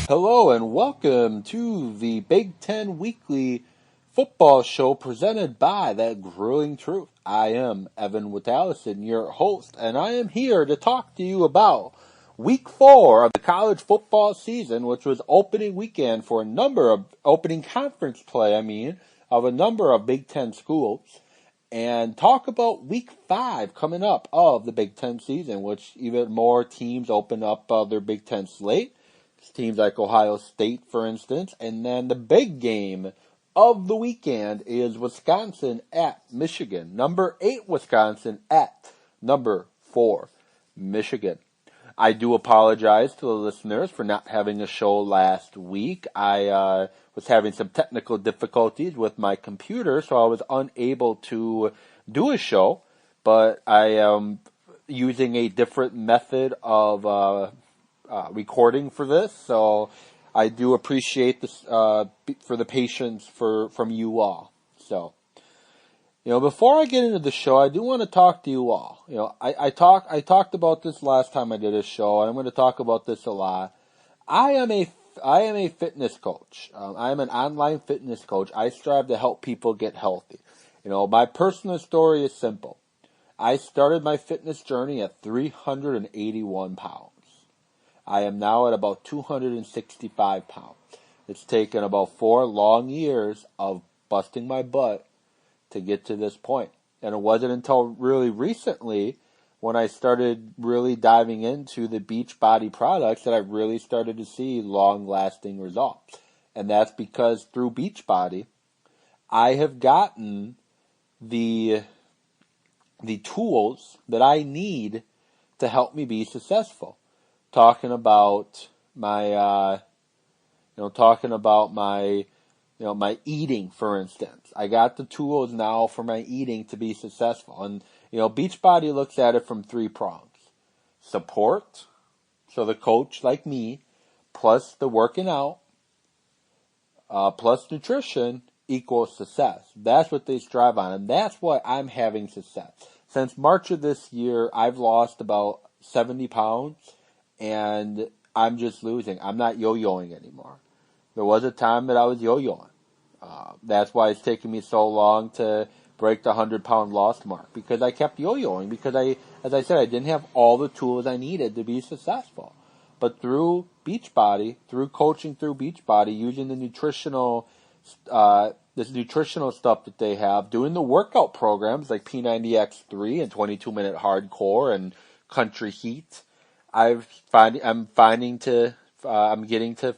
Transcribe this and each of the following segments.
Hello and welcome to the Big Ten Weekly Football Show presented by That Grueling Truth. I am Evan Witalison, your host, and I am here to talk to you about Week 4 of the college football season, which was opening weekend for a number of opening conference play, of a number of Big Ten schools, and talk about Week 5 coming up of the Big Ten season, which even more teams open up their Big Ten slate. Teams like Ohio State, for instance, and then the big game of the weekend is Wisconsin at Michigan. Number 8 Wisconsin at number 4 Michigan. I do apologize to the listeners for not having a show last week. I was having some technical difficulties with my computer, so I was unable to do a show, but I am using a different method of recording for this, so I do appreciate this for the patience from you all. So, before I get into the show, I do want to talk to you all. I talked about this last time I did a show, and I'm going to talk about this a lot. I am a fitness coach. I am an online fitness coach. I strive to help people get healthy. My personal story is simple. I started my fitness journey at 381 pounds. I am now at about 265 pounds. It's taken about 4 long years of busting my butt to get to this point. And it wasn't until really recently when I started really diving into the Beachbody products that I really started to see long-lasting results. And that's because through Beachbody, I have gotten the tools that I need to help me be successful. Talking about my eating, for instance. I got the tools now for my eating to be successful. And, Beachbody looks at it from 3 prongs. Support, so the coach like me, plus the working out, plus nutrition equals success. That's what they strive on, and that's why I'm having success. Since March of this year, I've lost about 70 pounds. And I'm just losing. I'm not yo-yoing anymore. There was a time that I was yo-yoing. That's why it's taken me so long to break the 100-pound loss mark. Because I kept yo-yoing. Because as I said, I didn't have all the tools I needed to be successful. But through Beachbody, through coaching through Beachbody, using the nutritional stuff that they have, doing the workout programs like P90X3 and 22-minute hardcore and country heat, I'm getting to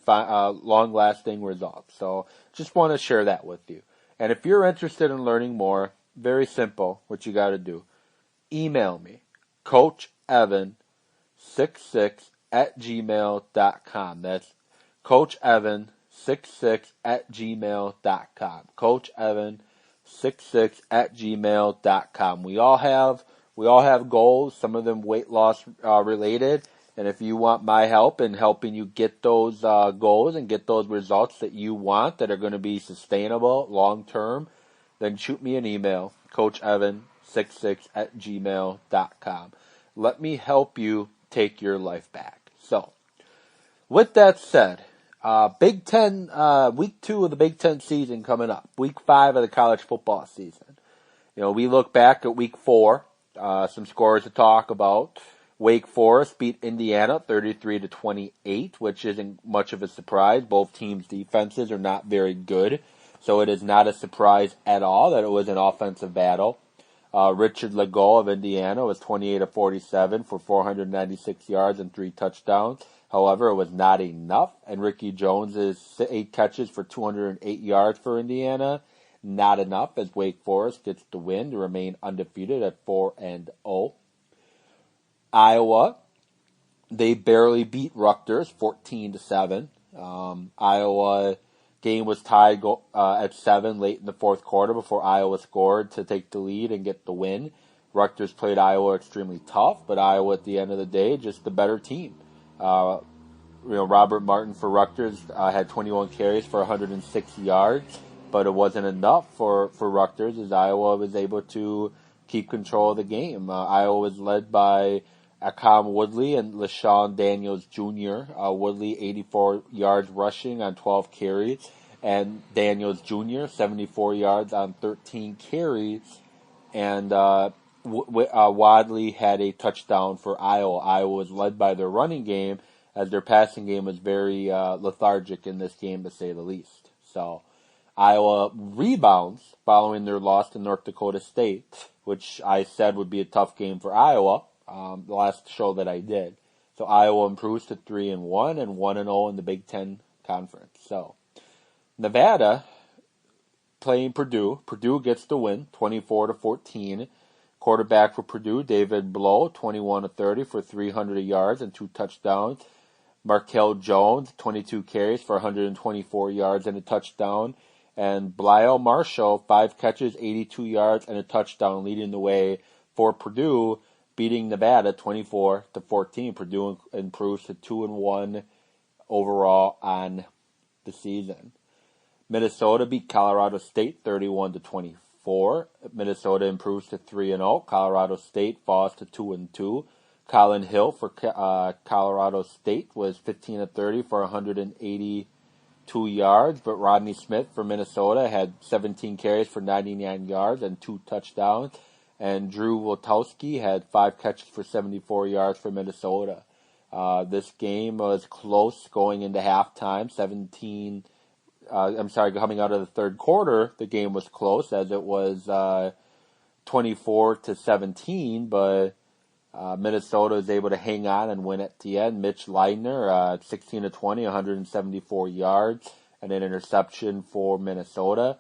long-lasting results. So just want to share that with you. And if you're interested in learning more, very simple, what you got to do. Email me, CoachEvan66@gmail.com. That's CoachEvan66@gmail.com. CoachEvan66@gmail.com. We all have goals, some of them weight loss related, and if you want my help in helping you get those goals and get those results that you want that are going to be sustainable long term, then shoot me an email, CoachEvan66@gmail.com. Let me help you take your life back. So, with that said, Big Ten, Week 2 of the Big Ten season coming up, Week 5 of the college football season. We look back at Week 4. Some scores to talk about. Wake Forest beat Indiana 33-28, which isn't much of a surprise. Both teams' defenses are not very good, so it is not a surprise at all that it was an offensive battle. Richard Legault of Indiana was 28-47 for 496 yards and 3 touchdowns. However, it was not enough, and Ricky Jones' 8 catches for 208 yards for Indiana. Not enough as Wake Forest gets the win to remain undefeated at 4-0. Iowa, they barely beat Rutgers 14-7. Iowa game was tied at 7 late in the fourth quarter before Iowa scored to take the lead and get the win. Rutgers played Iowa extremely tough, but Iowa at the end of the day just the better team. Robert Martin for Rutgers had 21 carries for 106 yards. But it wasn't enough for Rutgers as Iowa was able to keep control of the game. Iowa was led by Akam Woodley and LaShawn Daniels Jr. Woodley 84 yards rushing on 12 carries, and Daniels Jr. 74 yards on 13 carries, and Wadley had a touchdown for Iowa. Iowa was led by their running game, as their passing game was very lethargic in this game, to say the least. So Iowa rebounds following their loss to North Dakota State, which I said would be a tough game for Iowa, the last show that I did. So Iowa improves to 3-1 and 1-0 in the Big Ten Conference. So Nevada playing Purdue. Purdue gets the win, 24-14. Quarterback for Purdue, David Blow, 21-30 for 300 yards and 2 touchdowns. Markel Jones, 22 carries for 124 yards and a touchdown. And Blyle Marshall, 5 catches, 82 yards and a touchdown, leading the way for Purdue, beating Nevada 24-14. Purdue improves to 2-1 overall on the season. Minnesota beat Colorado State 31-24. Minnesota improves to 3-0. Colorado State falls to 2-2. Colin Hill for Colorado State was 15-30 for 182 yards, but Rodney Smith for Minnesota had 17 carries for 99 yards and 2 touchdowns, and Drew Wojtowski had 5 catches for 74 yards for Minnesota. This game was close going into halftime. Coming out of the third quarter, the game was close, as it was 24-17, but Minnesota was able to hang on and win at the end. Mitch Leidner, 16-20, 174 yards, and an interception for Minnesota.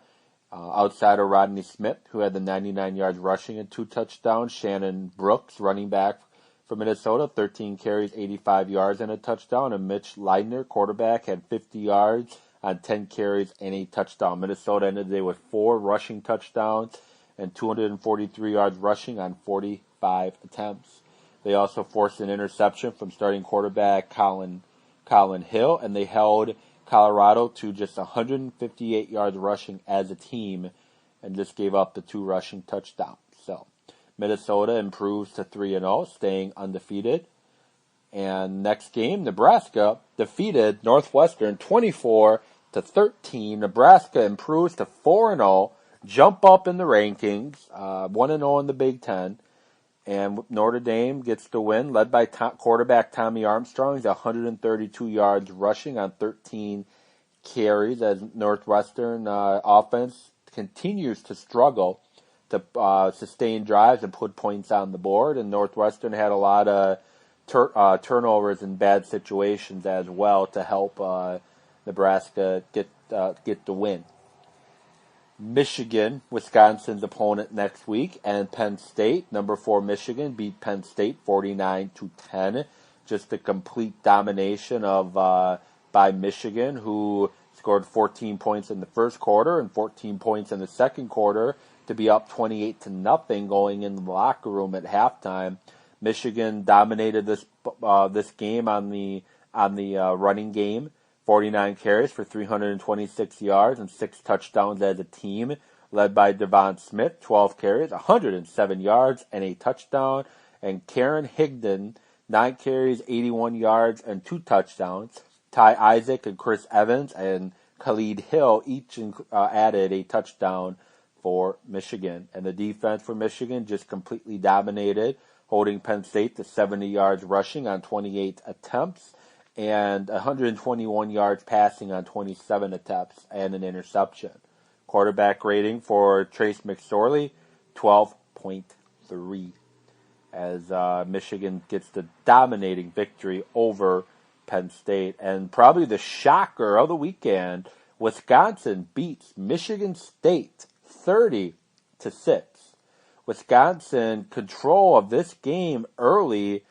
Outside of Rodney Smith, who had the 99 yards rushing and 2 touchdowns. Shannon Brooks, running back for Minnesota, 13 carries, 85 yards, and a touchdown. And Mitch Leidner, quarterback, had 50 yards on 10 carries and a touchdown. Minnesota ended the day with 4 rushing touchdowns and 243 yards rushing on 45 attempts. They also forced an interception from starting quarterback Colin Hill, and they held Colorado to just 158 yards rushing as a team, and just gave up the 2 rushing touchdowns. So Minnesota improves to 3-0, staying undefeated. And next game, Nebraska defeated Northwestern 24-13. Nebraska improves to 4-0, jump up in the rankings, 1-0 in the Big Ten. And Notre Dame gets the win, led by quarterback Tommy Armstrong. He's 132 yards rushing on 13 carries, as Northwestern offense continues to struggle to sustain drives and put points on the board. And Northwestern had a lot of turnovers and bad situations as well to help Nebraska get the win. Michigan, Wisconsin's opponent next week, and Penn State, number 4 Michigan, beat Penn State 49-10. Just a complete domination of by Michigan, who scored 14 points in the first quarter and 14 points in the second quarter to be up 28-0 going in the locker room at halftime. Michigan dominated this game on the running game. 49 carries for 326 yards and 6 touchdowns as a team, led by Devon Smith, 12 carries, 107 yards and a touchdown, and Karen Higdon, 9 carries, 81 yards and 2 touchdowns. Ty Isaac and Chris Evans and Khalid Hill each added a touchdown for Michigan. And the defense for Michigan just completely dominated, holding Penn State to 70 yards rushing on 28 attempts, and 121 yards passing on 27 attempts and an interception. Quarterback rating for Trace McSorley, 12.3, as Michigan gets the dominating victory over Penn State. And probably the shocker of the weekend, Wisconsin beats Michigan State 30-6. Wisconsin control of this game early.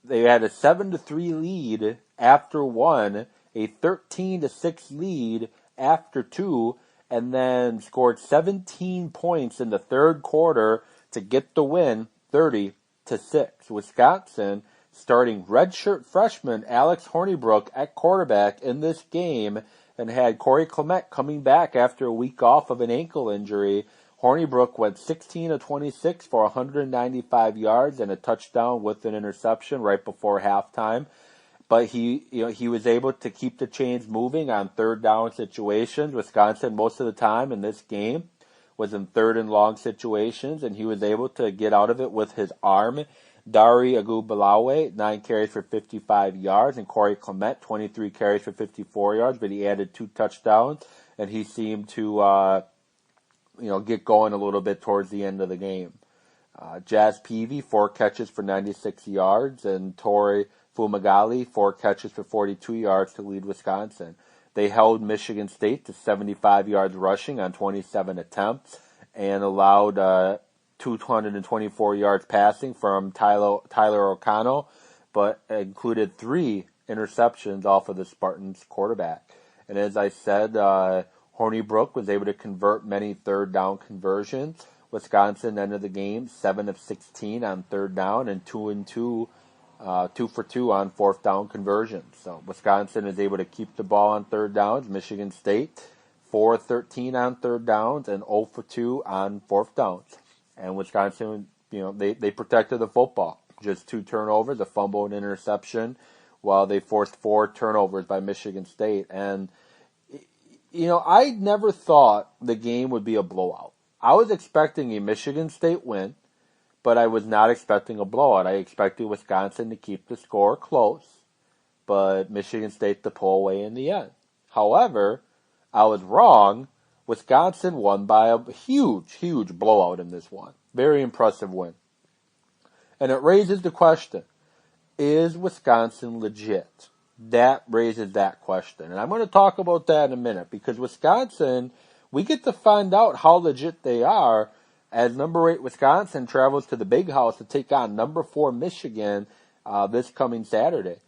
They had a 7-3 lead after 1, a 13-6 lead after 2, and then scored 17 points in the third quarter to get the win, 30-6. Wisconsin starting redshirt freshman Alex Hornibrook at quarterback in this game, and had Corey Clement coming back after a week off of an ankle injury, Hornibrook went 16 of 26 for 195 yards and a touchdown with an interception right before halftime. But he was able to keep the chains moving on third down situations. Wisconsin, most of the time in this game, was in third and long situations, and he was able to get out of it with his arm. Dari Agubalawe, 9 carries for 55 yards, and Corey Clement, 23 carries for 54 yards, but he added 2 touchdowns, and he seemed to get going a little bit towards the end of the game. Jazz Peavy, 4 catches for 96 yards, and Tori Fumagalli, 4 catches for 42 yards to lead Wisconsin. They held Michigan State to 75 yards rushing on 27 attempts and allowed 224 yards passing from Tyler O'Connell, but included 3 interceptions off of the Spartans quarterback. And as I said, Hornibrook was able to convert many third down conversions. Wisconsin ended the game 7 of 16 on third down and 2 for 2 on fourth down conversions. So Wisconsin is able to keep the ball on third downs. Michigan State 4 of 13 on third downs and 0 for 2 on fourth downs. And Wisconsin, they protected the football. Just 2 turnovers, a fumble and interception, while they forced 4 turnovers by Michigan State. And I never thought the game would be a blowout. I was expecting a Michigan State win, but I was not expecting a blowout. I expected Wisconsin to keep the score close, but Michigan State to pull away in the end. However, I was wrong. Wisconsin won by a huge, huge blowout in this one. Very impressive win. And it raises the question, is Wisconsin legit? That raises that question. And I'm going to talk about that in a minute, because Wisconsin, we get to find out how legit they are as number 8 Wisconsin travels to the Big House to take on number 4 Michigan this coming Saturday.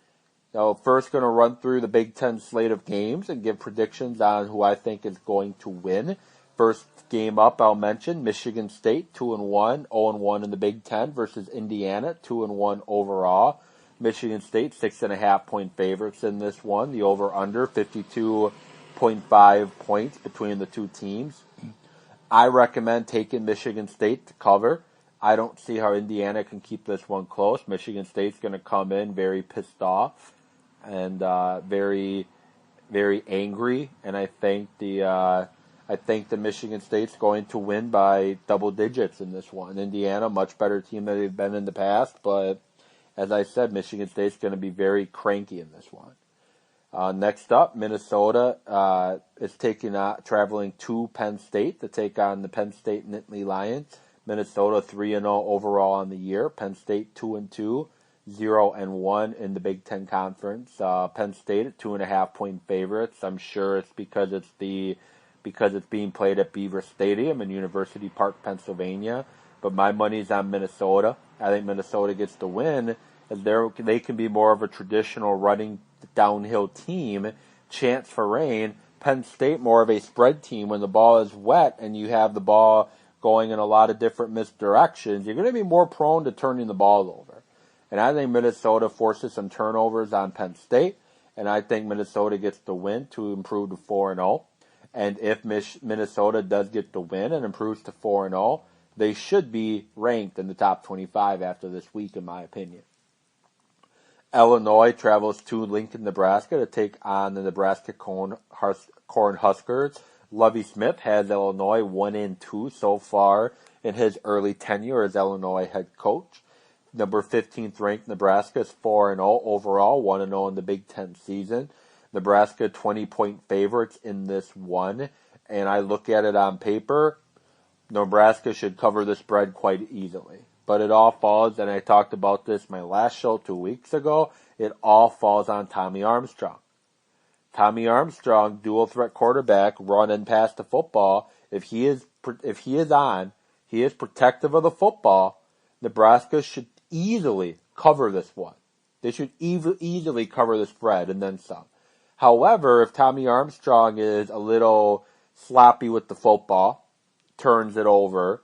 Now, first going to run through the Big Ten slate of games and give predictions on who I think is going to win. First game up, I'll mention Michigan State 2-1, 0-1 in the Big Ten versus Indiana 2-1 overall. Michigan State 6.5 point favorites in this one. The over/under 52.5 points between the two teams. I recommend taking Michigan State to cover. I don't see how Indiana can keep this one close. Michigan State's going to come in very pissed off and very, very angry, and I think the Michigan State's going to win by double digits in this one. Indiana, much better team than they've been in the past, but as I said, Michigan State's going to be very cranky in this one. Next up, Minnesota is traveling to Penn State to take on the Penn State Nittany Lions. Minnesota 3-0 overall on the year. Penn State 2-2, 0-1 in the Big Ten Conference. Penn State at 2.5 point favorites. I'm sure it's because it's being played at Beaver Stadium in University Park, Pennsylvania. But my money's on Minnesota. I think Minnesota gets the win, as they can be more of a traditional running downhill team. Chance for rain. Penn State more of a spread team. When the ball is wet and you have the ball going in a lot of different misdirections, you're going to be more prone to turning the ball over. And I think Minnesota forces some turnovers on Penn State, and I think Minnesota gets the win to improve to 4-0. And if Minnesota does get the win and improves to 4-0, they should be ranked in the top 25 after this week, in my opinion. Illinois travels to Lincoln, Nebraska to take on the Nebraska Cornhuskers. Lovie Smith has Illinois 1-2 so far in his early tenure as Illinois head coach. Number 15th ranked Nebraska is 4-0 overall, 1-0 in the Big Ten season. Nebraska 20-point favorites in this one, and I look at it on paper, Nebraska should cover the spread quite easily. But it all falls, and I talked about this my last show 2 weeks ago, it all falls on Tommy Armstrong. Tommy Armstrong, dual threat quarterback, run and pass the football. If he is protective of the football, Nebraska should easily cover this one. They should easily cover the spread and then some. However, if Tommy Armstrong is a little sloppy with the football, turns it over,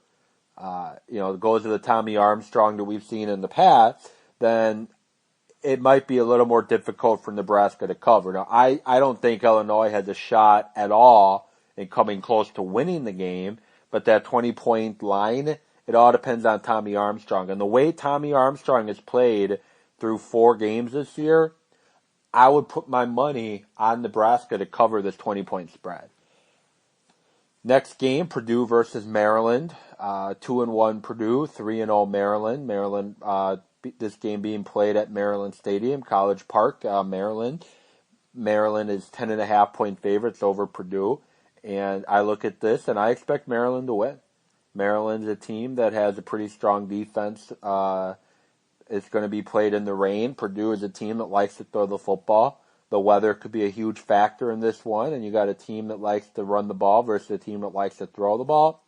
goes to the Tommy Armstrong that we've seen in the past, then it might be a little more difficult for Nebraska to cover. Now, I don't think Illinois has a shot at all in coming close to winning the game, but that 20-point line, it all depends on Tommy Armstrong. And the way Tommy Armstrong has played through 4 games this year, I would put my money on Nebraska to cover this 20-point spread. Next game, Purdue versus Maryland. 2-1 Purdue, 3-0 Maryland. Maryland, this game being played at Maryland Stadium, College Park, Maryland. Maryland is 10.5-point favorites over Purdue. And I look at this, and I expect Maryland to win. Maryland's a team that has a pretty strong defense. It's going to be played in the rain. Purdue is a team that likes to throw the football. The weather could be a huge factor in this one, and you got a team that likes to run the ball versus a team that likes to throw the ball.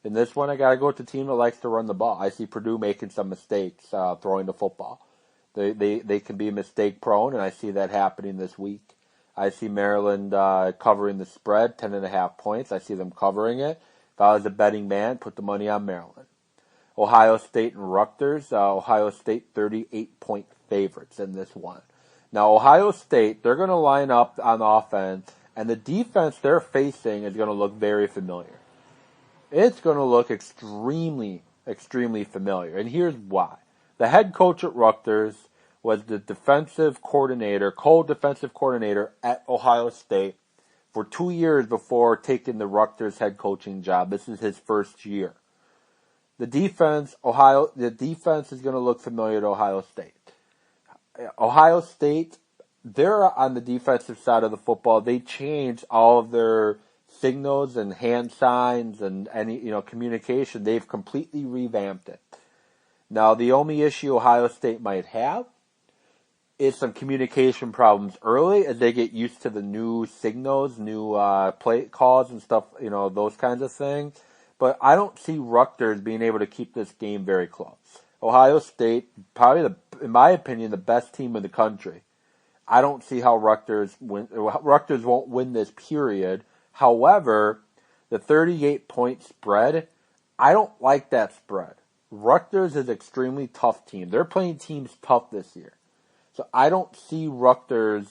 In this one, I got to go with the team that likes to run the ball. I see Purdue making some mistakes throwing the football. They can be mistake prone, and I see that happening this week. I see Maryland covering the spread, 10.5 points. I see them covering it. If I was a betting man, put the money on Maryland. Ohio State and Rutgers. Ohio State 38-point favorites in this one. Now, Ohio State, they're going to line up on offense, and the defense they're facing is going to look very familiar. It's going to look extremely, extremely familiar, and here's why. The head coach at Rutgers was the defensive coordinator, co-defensive coordinator at Ohio State for 2 years before taking the Rutgers head coaching job. This is his first year. The defense is going to look familiar to Ohio State. Ohio State, they're on the defensive side of the football. They changed all of their signals and hand signs and any communication. They've completely revamped it. Now, the only issue Ohio State might have is some communication problems early as they get used to the new signals, new play calls and stuff, those kinds of things. But I don't see Rutgers being able to keep this game very close. Ohio State, probably, in my opinion, the best team in the country. I don't see how Rutgers won't win this period. However, the 38-point spread, I don't like that spread. Rutgers is an extremely tough team. They're playing teams tough this year. So I don't see Rutgers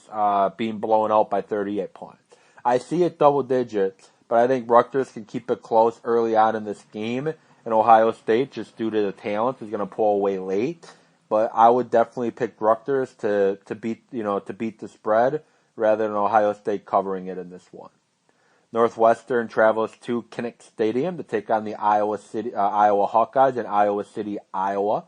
being blown out by 38 points. I see it double digits, but I think Rutgers can keep it close early on in this game, and Ohio State, just due to the talent, is going to pull away late. But I would definitely pick Rutgers to beat the spread rather than Ohio State covering it in this one. Northwestern travels to Kinnick Stadium to take on the Iowa Hawkeyes in Iowa City, Iowa.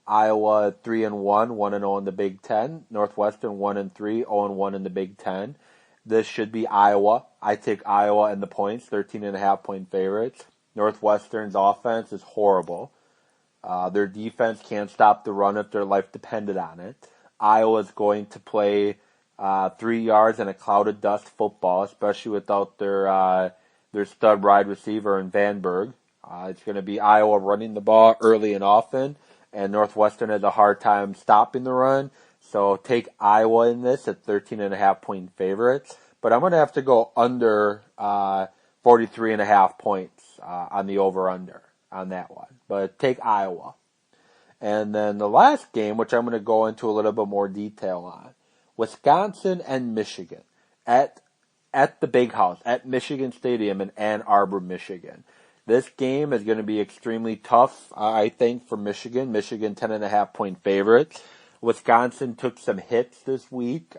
Iowa 3-1, 1-0 in the Big Ten. Northwestern 1-3, 0-1 in the Big Ten. This should be Iowa. I take Iowa and the points, 13.5-point favorites. Northwestern's offense is horrible. Their defense can't stop the run if their life depended on it. Iowa's going to play 3 yards and a cloud of dust football, especially without their stud wide receiver in Vanberg. It's going to be Iowa running the ball early and often, and Northwestern has a hard time stopping the run. So take Iowa in this at 13.5-point favorites. But I'm going to have to go under 43.5 points on the over-under on that one. But take Iowa. And then the last game, which I'm going to go into a little bit more detail on, Wisconsin and Michigan at the Big House, at Michigan Stadium in Ann Arbor, Michigan. This game is going to be extremely tough, I think, for Michigan. Michigan 10.5-point favorites. Wisconsin took some hits this week.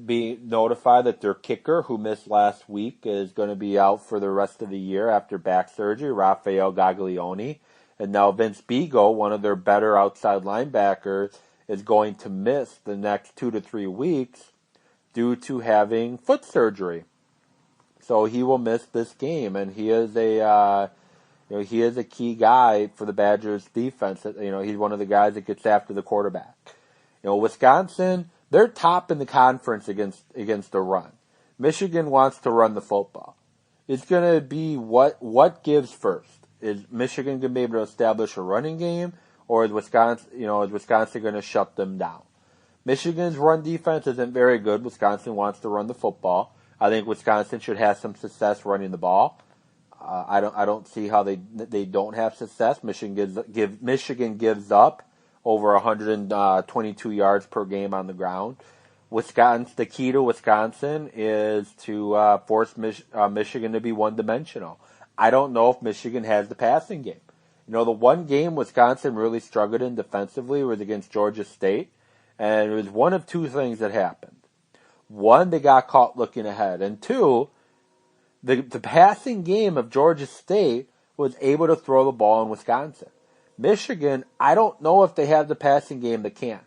Being notified that their kicker, who missed last week, is going to be out for the rest of the year after back surgery, Rafael Gaglione. And now Vince Beagle, one of their better outside linebackers, is going to miss the next 2 to 3 weeks due to having foot surgery. So he will miss this game, and he is a key guy for the Badgers defense. He's one of the guys that gets after the quarterback. Wisconsin, they're top in the conference against the run. Michigan wants to run the football. It's going to be what gives first. Is Michigan going to be able to establish a running game, or is Wisconsin going to shut them down? Michigan's run defense isn't very good. Wisconsin wants to run the football. I think Wisconsin should have some success running the ball. I don't see how they don't have success. Michigan gives up over 122 yards per game on the ground. The key to Wisconsin is to force Michigan to be one-dimensional. I don't know if Michigan has the passing game. The one game Wisconsin really struggled in defensively was against Georgia State, and it was one of two things that happened. One, they got caught looking ahead, and two, the passing game of Georgia State was able to throw the ball in Wisconsin. Michigan, I don't know if they have the passing game that can.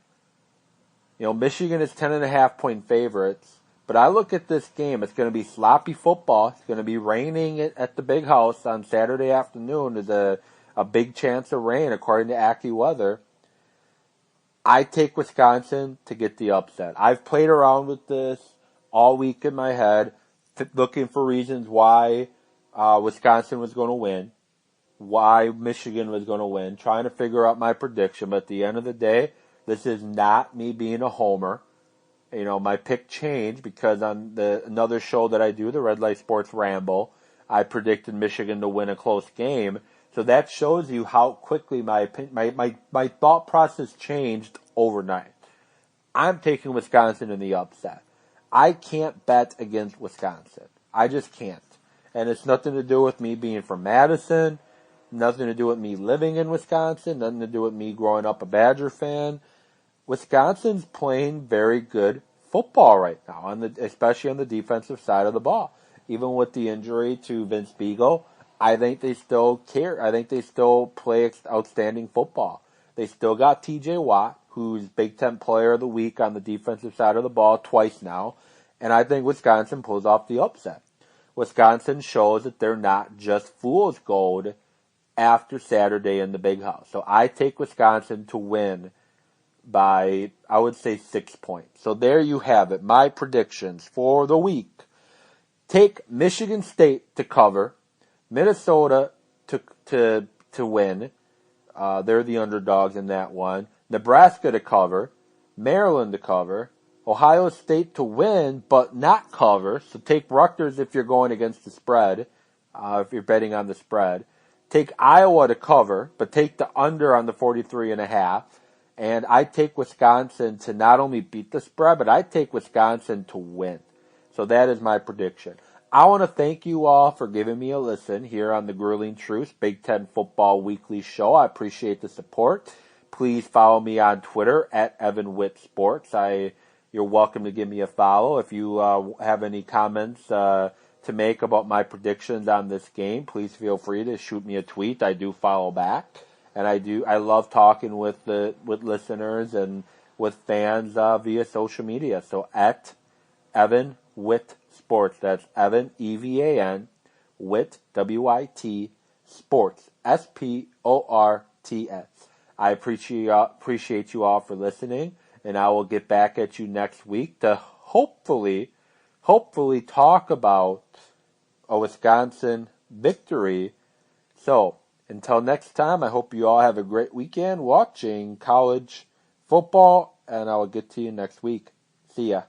Michigan is 10.5-point favorites, but I look at this game, it's going to be sloppy football. It's going to be raining at the Big House on Saturday afternoon. There's a big chance of rain, according to AccuWeather. I take Wisconsin to get the upset. I've played around with this all week in my head, looking for reasons why Wisconsin was going to win, why Michigan was going to win, trying to figure out my prediction. But at the end of the day, this is not me being a homer. My pick changed because on another show that I do, the Red Light Sports Ramble, I predicted Michigan to win a close game. So that shows you how quickly my thought process changed overnight. I'm taking Wisconsin in the upset. I can't bet against Wisconsin. I just can't. And it's nothing to do with me being from Madison, nothing to do with me living in Wisconsin, nothing to do with me growing up a Badger fan. Wisconsin's playing very good football right now, especially on the defensive side of the ball. Even with the injury to Vince Beagle, I think they still care. I think they still play outstanding football. They still got T.J. Watt, who's Big Ten Player of the Week on the defensive side of the ball twice now, and I think Wisconsin pulls off the upset. Wisconsin shows that they're not just fool's gold after Saturday in the Big House. So I take Wisconsin to win by, I would say, 6 points. So there you have it. My predictions for the week. Take Michigan State to cover, Minnesota to win. They're the underdogs in that one. Nebraska to cover, Maryland to cover, Ohio State to win but not cover. So take Rutgers if you're going against the spread, if you're betting on the spread. Take Iowa to cover, but take the under on the 43.5. And I take Wisconsin to not only beat the spread, but I take Wisconsin to win. So that is my prediction. I want to thank you all for giving me a listen here on the Grueling Truth Big Ten Football Weekly Show. I appreciate the support. Please follow me on Twitter at Evan Witt Sports. You're welcome to give me a follow. If you have any comments to make about my predictions on this game, please feel free to shoot me a tweet. I do follow back. And I love talking with listeners and with fans via social media. So at Evan Witt Sports, that's Evan EVAN Witt WIT Sports SPORTS. I appreciate you all for listening, and I will get back at you next week to hopefully talk about a Wisconsin victory. So, until next time, I hope you all have a great weekend watching college football, and I will get to you next week. See ya.